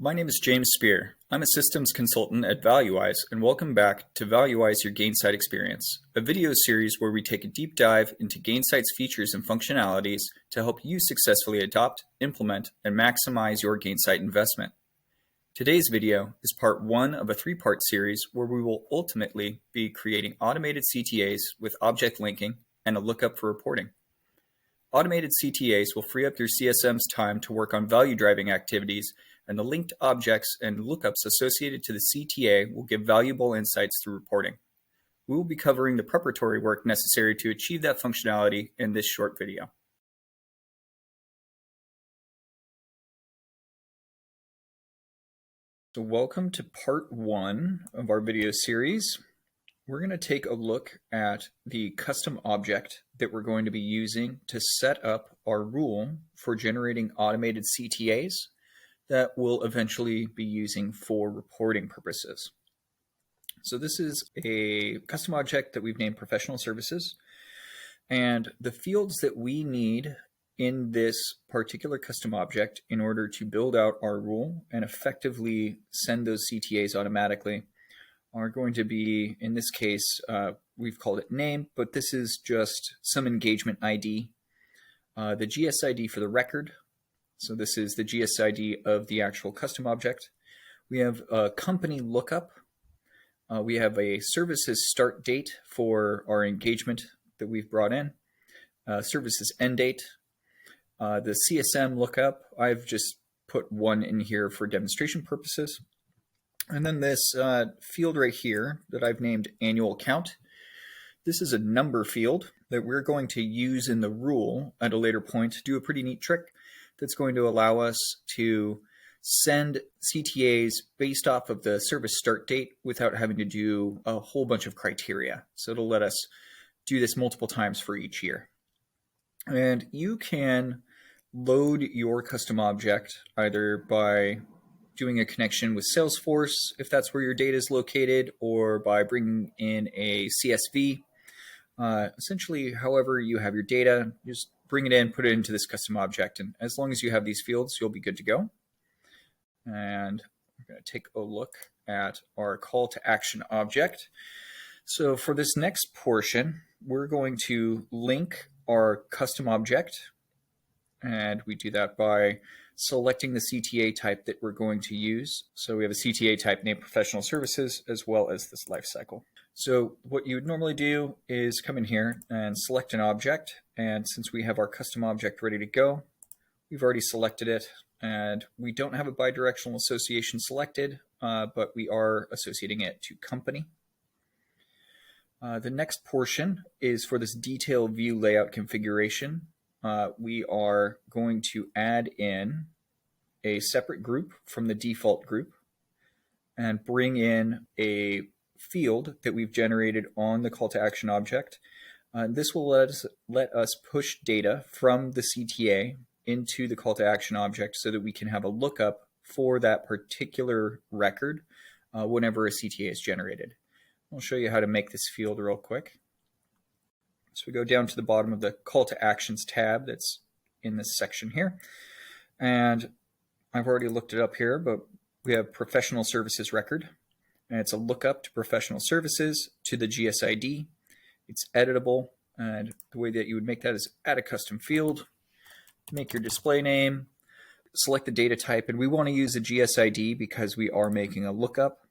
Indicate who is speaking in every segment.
Speaker 1: My name is James Speer. I'm a systems consultant at Valuize, and welcome back to Valuize Your Gainsight Experience, a video series where we take a deep dive into Gainsight's features and functionalities to help you successfully adopt, implement, and maximize your Gainsight investment. Today's video is part one of a three-part series where we will ultimately be creating automated CTAs with object linking and a lookup for reporting. Automated CTAs will free up your CSM's time to work on value driving activities, and the linked objects and lookups associated to the CTA will give valuable insights through reporting. We will be covering the preparatory work necessary to achieve that functionality in this short video. So welcome to part one of our video series. We're going to take a look at the custom object that we're going to be using to set up our rule for generating automated CTAs that we'll eventually be using for reporting purposes. So this is a custom object that we've named professional services, and the fields that we need in this particular custom object in order to build out our rule and effectively send those CTAs automatically are going to be, in this case, we've called it name, but this is just some engagement ID, the GS ID for the record. So this is the GS ID of the actual custom object. We have a company lookup. We have a services start date for our engagement that we've brought in, services end date, the CSM lookup. I've just put one in here for demonstration purposes. And then this field right here that I've named annual count. This is a number field that we're going to use in the rule at a later point to do a pretty neat trick that's going to allow us to send CTAs based off of the service start date without having to do a whole bunch of criteria. So it'll let us do this multiple times for each year. And you can load your custom object either by doing a connection with Salesforce, if that's where your data is located, or by bringing in a CSV. Essentially, however you have your data, just bring it in, put it into this custom object, and as long as you have these fields, you'll be good to go. And we're going to take a look at our call to action object. So for this next portion, we're going to link our custom object, and we do that by selecting the CTA type that we're going to use. So we have a CTA type named professional services as well as this lifecycle. So what you would normally do is come in here and select an object. And since we have our custom object ready to go, we've already selected it, and we don't have a bidirectional association selected, but we are associating it to company. The next portion is for this detail view layout configuration. We are going to add in a separate group from the default group and bring in a field that we've generated on the call to action object. This will let us push data from the CTA into the call to action object so that we can have a lookup for that particular record whenever a CTA is generated. I'll show you how to make this field real quick. So we go down to the bottom of the call to actions tab that's in this section here. And I've already looked it up here, but we have professional services record. And it's a lookup to professional services to the GSID. It's editable. And the way that you would make that is add a custom field, make your display name, select the data type. And we want to use a GSID because we are making a lookup.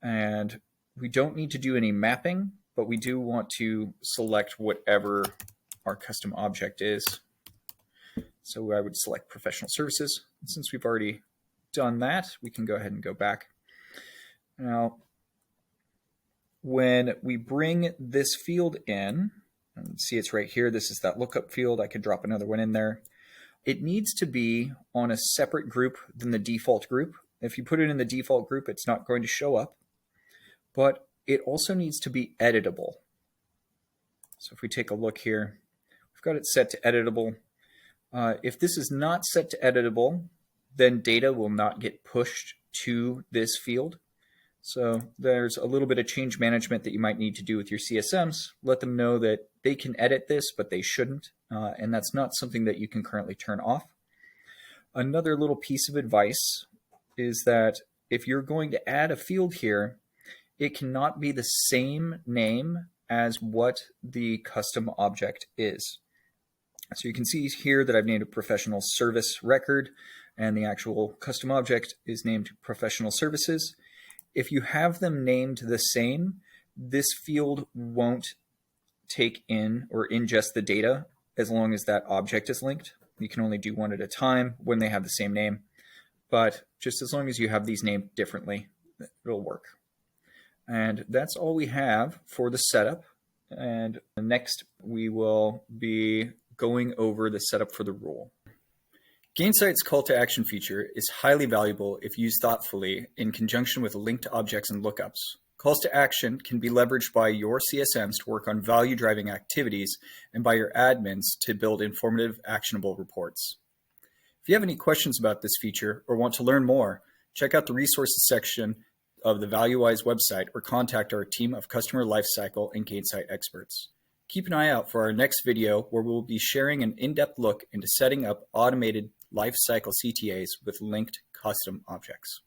Speaker 1: And we don't need to do any mapping, but we do want to select whatever our custom object is. So I would select professional services. And since we've already done that, we can go ahead and go back. Now, when we bring this field in, and see it's right here, this is that lookup field. I could drop another one in there. It needs to be on a separate group than the default group. If you put it in the default group, it's not going to show up. But it also needs to be editable. So if we take a look here, we've got it set to editable. If this is not set to editable, then data will not get pushed to this field. So there's a little bit of change management that you might need to do with your CSMs. Let them know that they can edit this, but they shouldn't. And that's not something that you can currently turn off. Another little piece of advice is that if you're going to add a field here, it cannot be the same name as what the custom object is. So you can see here that I've named a professional service record, and the actual custom object is named professional services. If you have them named the same, this field won't take in or ingest the data as long as that object is linked. You can only do one at a time when they have the same name, but just as long as you have these named differently, it'll work. And that's all we have for the setup. And next, we will be going over the setup for the rule. Gainsight's call to action feature is highly valuable if used thoughtfully in conjunction with linked objects and lookups. Calls to action can be leveraged by your CSMs to work on value driving activities and by your admins to build informative, actionable reports. If you have any questions about this feature or want to learn more, check out the resources section of the Valuize website or contact our team of customer lifecycle and Gainsight experts. Keep an eye out for our next video where we'll be sharing an in-depth look into setting up automated lifecycle CTAs with linked custom objects.